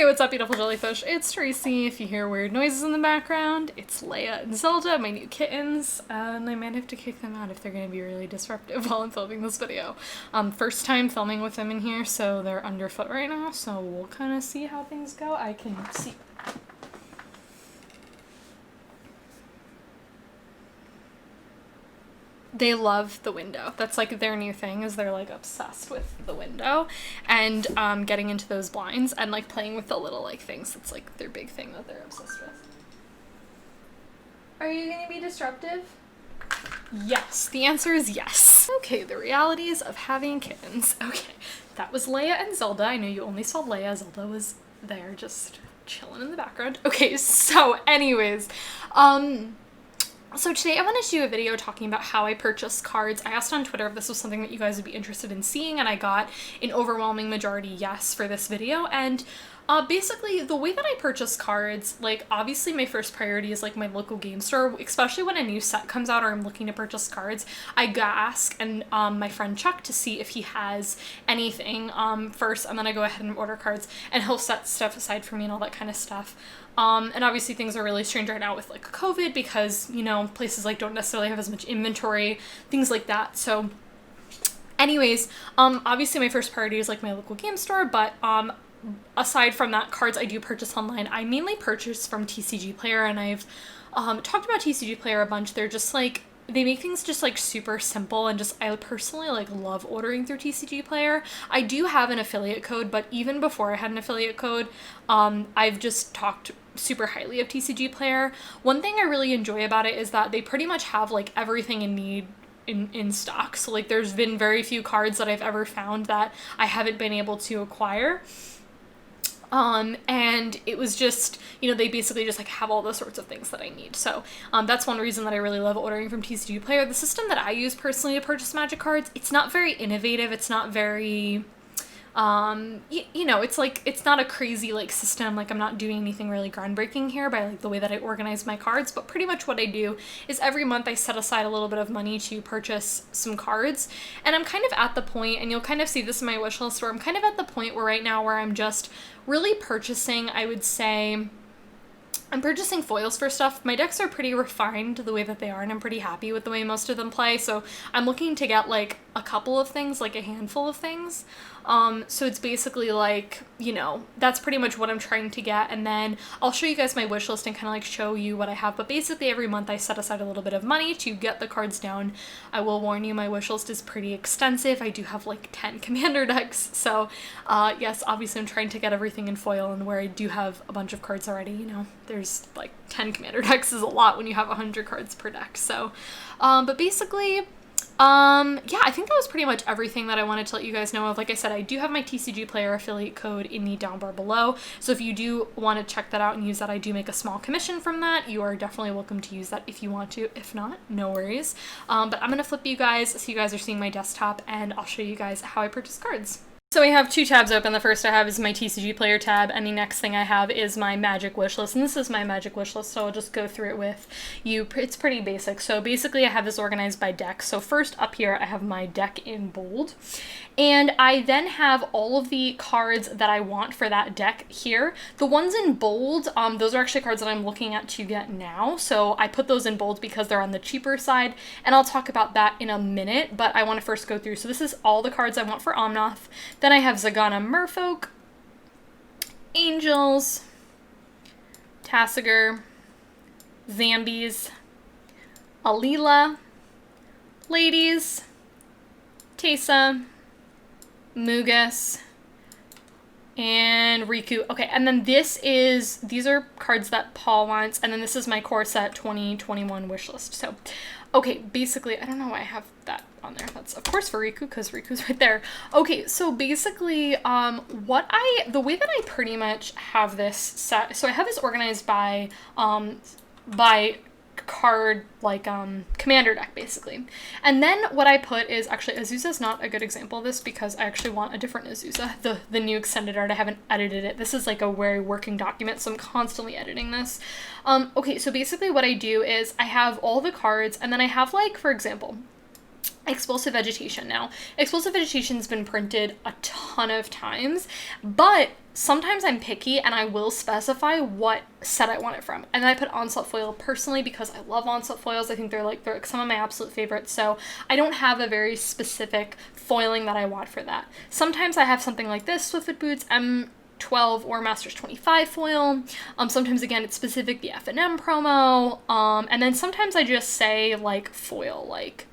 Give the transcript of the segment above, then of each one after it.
Hey, what's up, beautiful jellyfish? It's Tracy. If you hear weird noises in the background, it's Leia and Zelda, my new kittens, and I might have to kick them out if they're going to be really disruptive while I'm filming this video. First time filming with them in here, so they're underfoot right now, so we'll kind of see how things go. I can see. They love the window. That's like their new thing, is they're like obsessed with the window and getting into those blinds and like playing with the little like things. That's like their big thing that they're obsessed with. Are you gonna be disruptive? Yes, the answer is yes. Okay, the realities of having kittens. Okay, that was Leia and Zelda. I know you only saw Leia. Zelda was there just chilling in the background. Okay, so anyways, so today I wanted to do a video talking about how I purchase cards. I asked on Twitter if this was something that you guys would be interested in seeing, and I got an overwhelming majority yes for this video. And basically the way that I purchase cards, like obviously my first priority is like my local game store, especially when a new set comes out or I'm looking to purchase cards. I ask and my friend Chuck to see if he has anything first, and then I go ahead and order cards, and he'll set stuff aside for me and all that kind of stuff. And obviously things are really strange right now with like COVID because, you know, places like don't necessarily have as much inventory, things like that. So anyways, obviously my first priority is like my local game store, but aside from that, cards I do purchase online. I mainly purchase from TCG Player, and I've talked about TCG Player a bunch. They're just like, they make things just like super simple, and just I personally like love ordering through TCG Player. I do have an affiliate code, but even before I had an affiliate code, I've just talked super highly of TCG Player. One thing I really enjoy about it is that they pretty much have like everything in need in stock. So like there's been very few cards that I've ever found that I haven't been able to acquire. And it was just, you know, they basically just like have all the sorts of things that I need. So, that's one reason that I really love ordering from TCG Player. The system that I use personally to purchase Magic cards, it's not very innovative. It's not very, you know, it's like, it's not a crazy like system. Like I'm not doing anything really groundbreaking here by like the way that I organize my cards, but pretty much what I do is every month I set aside a little bit of money to purchase some cards. And I'm kind of at the point, and you'll kind of see this in my wish list, where I'm kind of at the point where right now where I'm just really purchasing, I would say, I'm purchasing foils for stuff. My decks are pretty refined the way that they are, and I'm pretty happy with the way most of them play, so I'm looking to get like a couple of things, like a handful of things. So it's basically like, you know, that's pretty much what I'm trying to get, and then I'll show you guys my wish list and kind of like show you what I have. But basically every month I set aside a little bit of money to get the cards down. I will warn you, my wish list is pretty extensive. I do have like 10 commander decks, so yes, obviously I'm trying to get everything in foil, and where I do have a bunch of cards already, you know, there's like 10 commander decks is a lot when you have 100 cards per deck. So but basically, yeah, I think that was pretty much everything that I wanted to let you guys know of. Like I said, I do have my TCG Player affiliate code in the down bar below, so if you do want to check that out and use that, I do make a small commission from that. You are definitely welcome to use that if you want to. If not, no worries. But I'm gonna flip you guys so you guys are seeing my desktop, and I'll show you guys how I purchase cards. So I have two tabs open. The first I have is my TCG Player tab, and the next thing I have is my Magic wishlist, and this is my Magic wishlist, so I'll just go through it with you. It's pretty basic. So basically I have this organized by deck. So first up here I have my deck in bold, and I then have all of the cards that I want for that deck here. The ones in bold, those are actually cards that I'm looking at to get now, so I put those in bold because they're on the cheaper side, and I'll talk about that in a minute, but I want to first go through. So this is all the cards I want for Omnath. Then I have Zagana Merfolk, Angels, Tasigur, Zambies, Alila, Ladies, Teysa, Mugus, and Riku. Okay, and then these are cards that Paul wants, and then this is my core set 2021 wish list. So, okay, basically, I don't know why I have that on there. That's of course for Riku, because Riku's right there. Okay, so basically, the way that I pretty much have this set, so I have this organized by card, like, commander deck, basically. And then what I put is, actually, Azusa's not a good example of this because I actually want a different Azusa, the new extended art. I haven't edited it. This is like a very working document, so I'm constantly editing this. Okay, so basically what I do is I have all the cards, and then I have, like, for example, Explosive Vegetation. Now, Explosive Vegetation's been printed a ton of times, but sometimes I'm picky and I will specify what set I want it from. And I put Onslaught Foil personally because I love Onslaught Foils. I think they're like some of my absolute favorites, so I don't have a very specific foiling that I want for that. Sometimes I have something like this, Swiftfoot Boots M12 or Masters 25 foil. Sometimes again it's specific, the F&M promo, and then sometimes I just say like foil, like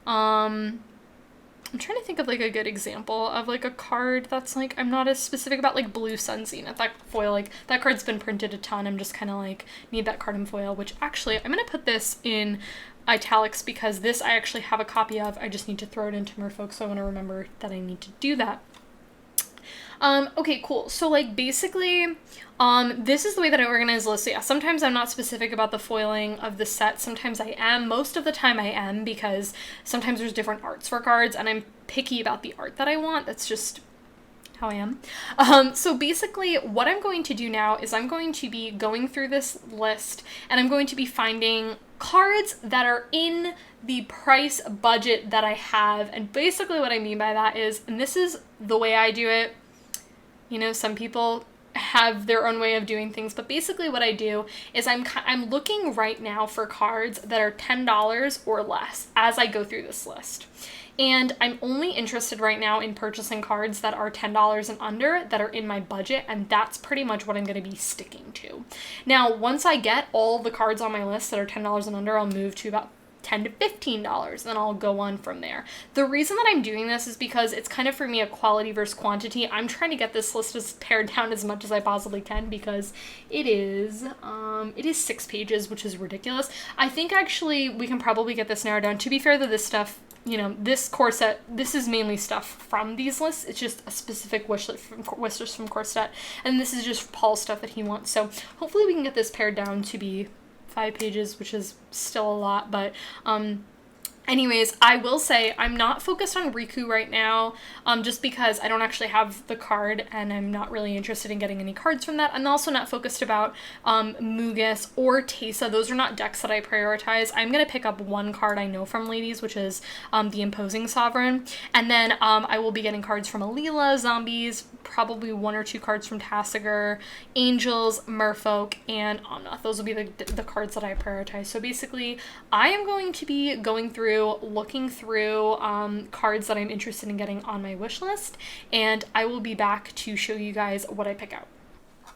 I'm trying to think of like a good example of like a card that's like I'm not as specific about, like Blue Sun Zenith. That foil, like that card's been printed a ton. I'm just kind of like need that card in foil, which actually I'm gonna put this in italics because this I actually have a copy of. I just need to throw it into Merfolk, so I want to remember that I need to do that. Okay, cool. So like basically, this is the way that I organize the list. So yeah, sometimes I'm not specific about the foiling of the set. Sometimes I am. Most of the time I am, because sometimes there's different arts for cards and I'm picky about the art that I want. That's just how I am. So basically what I'm going to do now is I'm going to be going through this list and I'm going to be finding cards that are in the price budget that I have. And basically what I mean by that is, and this is the way I do it, you know, some people have their own way of doing things, but basically what I do is I'm looking right now for cards that are $10 or less as I go through this list. And I'm only interested right now in purchasing cards that are $10 and under, that are in my budget, and that's pretty much what I'm going to be sticking to. Now, once I get all the cards on my list that are $10 and under, I'll move to about $10 to $15, then I'll go on from there. The reason that I'm doing this is because it's kind of for me a quality versus quantity. I'm trying to get this list as pared down as much as I possibly can because it is 6 pages, which is ridiculous. I think actually we can probably get this narrowed down. To be fair, that this stuff, you know, this core set, this is mainly stuff from these lists. It's just a specific wish list from core set, and this is just Paul's stuff that he wants. So hopefully we can get this pared down to be 5 pages, which is still a lot, but anyways, I will say I'm not focused on Riku right now, just because I don't actually have the card and I'm not really interested in getting any cards from that. I'm also not focused about Mugus or Teysa. Those are not decks that I prioritize. I'm going to pick up one card I know from Ladies, which is the Imposing Sovereign, and then I will be getting cards from Alila, Zombies, probably 1 or 2 cards from Tasigur, Angels, Merfolk, and Omnath. Those will be the cards that I prioritize. So basically, I am going to be going through, looking through cards that I'm interested in getting on my wish list, and I will be back to show you guys what I pick out.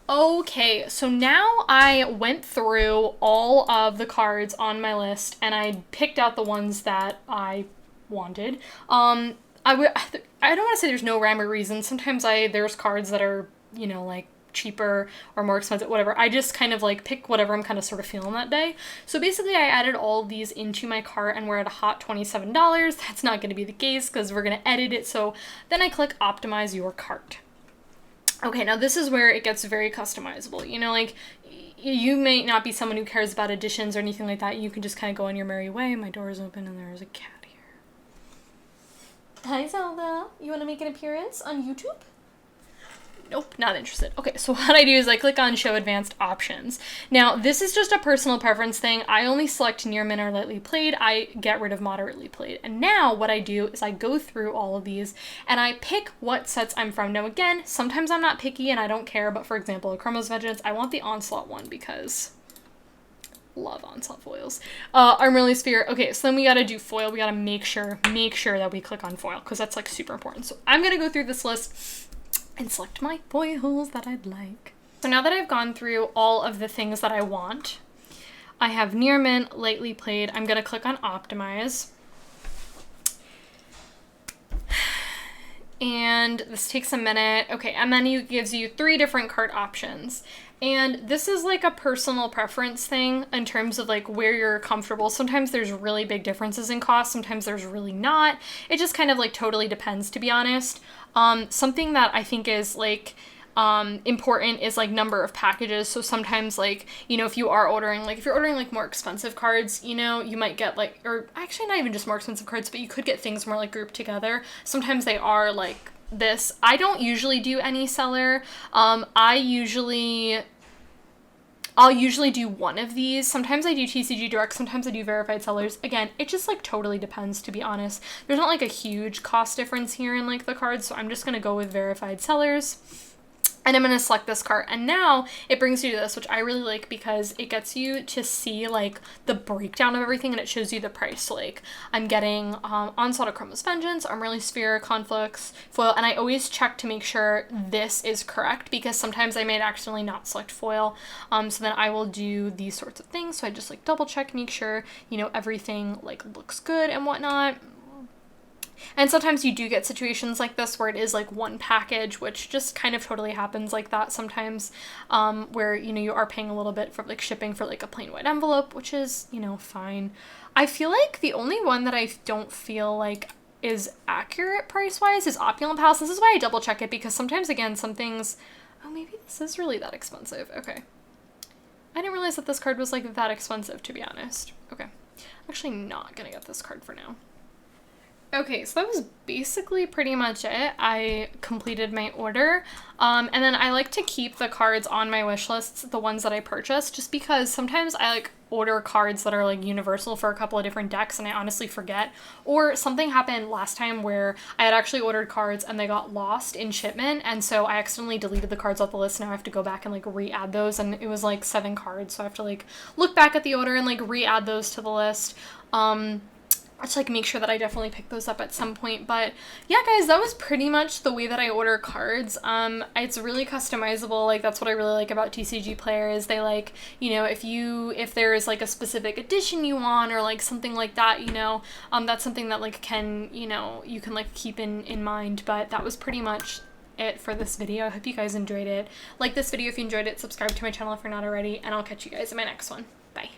Okay, so now I went through all of the cards on my list and I picked out the ones that I wanted. I don't want to say there's no rhyme or reason. Sometimes there's cards that are, you know, like cheaper or more expensive, whatever. I just kind of like pick whatever I'm kind of sort of feeling that day. So basically I added all of these into my cart and we're at a hot $27. That's not going to be the case because we're going to edit it. So then I click optimize your cart. Okay, now this is where it gets very customizable. You know, like you may not be someone who cares about additions or anything like that. You can just kind of go on your merry way. My door is open and there is a cat here. Hi, Zelda. You want to make an appearance on YouTube? Nope, not interested. Okay, so what I do is I click on Show Advanced Options. Now, this is just a personal preference thing. I only select Near Mint or Lightly Played. I get rid of Moderately Played. And now what I do is I go through all of these and I pick what sets I'm from. Now, again, sometimes I'm not picky and I don't care, but for example, Chroma's Vengeance, I want the Onslaught one because love Onslaught foils. Armorly Sphere. Okay, so then we gotta do foil. We gotta make sure that we click on foil because that's like super important. So I'm gonna go through this list and select my foils that I'd like. So now that I've gone through all of the things that I want, I have Near Mint, Lightly Played. I'm going to click on Optimize. And this takes a minute. Okay, and then it gives you 3 different cart options. And this is like a personal preference thing in terms of like where you're comfortable. Sometimes there's really big differences in cost. Sometimes there's really not. It just kind of like totally depends, to be honest. Something that I think is like important is like number of packages. So sometimes like, you know, if you're ordering like more expensive cards, you know, you might get like, or actually not even just more expensive cards, but you could get things more like grouped together. Sometimes they are like this. I don't usually do any seller. I usually I'll usually do one of these. Sometimes I do TCG Direct, sometimes I do verified sellers. Again, it just like totally depends, to be honest. There's not like a huge cost difference here in like the cards, so I'm just gonna go with verified sellers. And I'm going to select this cart. And now it brings you to this, which I really like because it gets you to see like the breakdown of everything and it shows you the price. So, like I'm getting Onslaught of Chroma's Vengeance, Armorly Sphere, Conflicts, Foil. And I always check to make sure this is correct because sometimes I might accidentally not select foil. So then I will do these sorts of things. So I just like double check, make sure, you know, everything like looks good and whatnot. And sometimes you do get situations like this where it is like one package, which just kind of totally happens like that sometimes, where, you know, you are paying a little bit for like shipping for like a plain white envelope, which is, you know, fine. I feel like the only one that I don't feel like is accurate price-wise is Opulent Palace. This is why I double check it because sometimes, again, some things, oh, maybe this is really that expensive. Okay. I didn't realize that this card was like that expensive, to be honest. Okay. I'm actually not gonna get this card for now. Okay, so that was basically pretty much it. I completed my order, and then I like to keep the cards on my wish lists, the ones that I purchased, just because sometimes I like order cards that are like universal for a couple of different decks and I honestly forget, or something happened last time where I had actually ordered cards and they got lost in shipment, and so I accidentally deleted the cards off the list. Now I have to go back and like re-add those, and it was like 7 cards, so I have to like look back at the order and like re-add those to the list. To like make sure that I definitely pick those up at some point. But yeah, guys, that was pretty much the way that I order cards. It's really customizable. Like that's what I really like about TCG Player is they like, you know, if there's like a specific edition you want or like something like that, you know, that's something that like can, you know, you can like keep in mind. But that was pretty much it for this video. I hope you guys enjoyed it. Like this video if you enjoyed it, subscribe to my channel if you're not already, and I'll catch you guys in my next one. Bye.